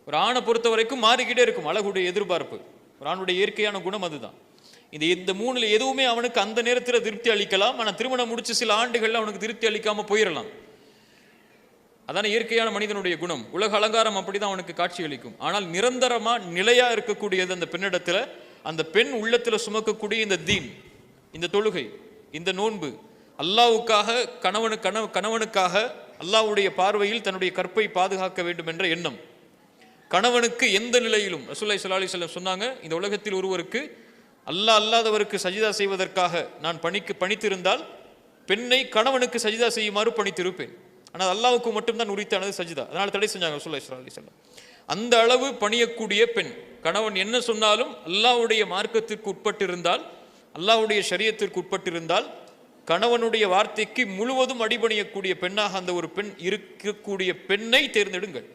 ஒரு ஆணை பொறுத்த வரைக்கும் மாறிக்கிட்டே இருக்கும் அழகுடைய எதிர்பார்ப்பு. ஒரு ஆணுடைய இயற்கையான குணம் அதுதான். இந்த மூணுல எதுவுமே அவனுக்கு அந்த நேரத்தில் திருப்தி அளிக்கலாம். ஆனால் திருமணம் முடிச்சு சில ஆண்டுகள்ல அவனுக்கு திருப்தி அளிக்காம போயிடலாம். அதான இயற்கையான மனிதனுடைய குணம். உலக அலங்காரம் அப்படிதான் அவனுக்கு காட்சி அளிக்கும். ஆனால் நிரந்தரமா நிலையா இருக்கக்கூடியது அந்த பெண்ணிடத்துல, அந்த பெண் உள்ளத்துல சுமக்கக்கூடிய இந்த தீன், இந்த தொழுகை, இந்த நோன்பு, அல்லாஹ்வுக்காக கணவனுக்காக அல்லாஹ்வுடைய பார்வையில் தன்னுடைய கற்பை பாதுகாக்க வேண்டும் என்ற எண்ணம். கணவனுக்கு எந்த நிலையிலும் ரசூலுல்லாஹி ஸல்லல்லாஹு அலைஹி வஸல்லம் சொன்னாங்க, இந்த உலகத்தில் ஒருவருக்கு அல்லாஹ் அல்லாதவருக்கு சஜிதா செய்வதற்காக நான் பணித்திருந்தால் பெண்ணை கணவனுக்கு சஜிதா செய்யுமாறு பணித்திருப்பேன். ஆனால் அல்லாஹ்வுக்கு மட்டும்தான் உரித்தானது சஜிதா. அதனால தடை செஞ்சாங்க ரசூலுல்லாஹி ஸல்லல்லாஹு அலைஹி வஸல்லம். அந்த அளவு பணியக்கூடிய பெண், கணவன் என்ன சொன்னாலும் அல்லாஹ்வுடைய மார்க்கத்திற்கு உட்பட்டிருந்தால், அல்லாஹ்வுடைய ஷரியத்திற்கு உட்பட்டிருந்தால், கணவனுடைய வார்த்தைக்கு முழுவதும் அடிபணியக்கூடிய பெண்ணாக அந்த ஒரு பெண் இருக்கக்கூடிய பெண்ணை தேர்ந்தெடுங்கள்.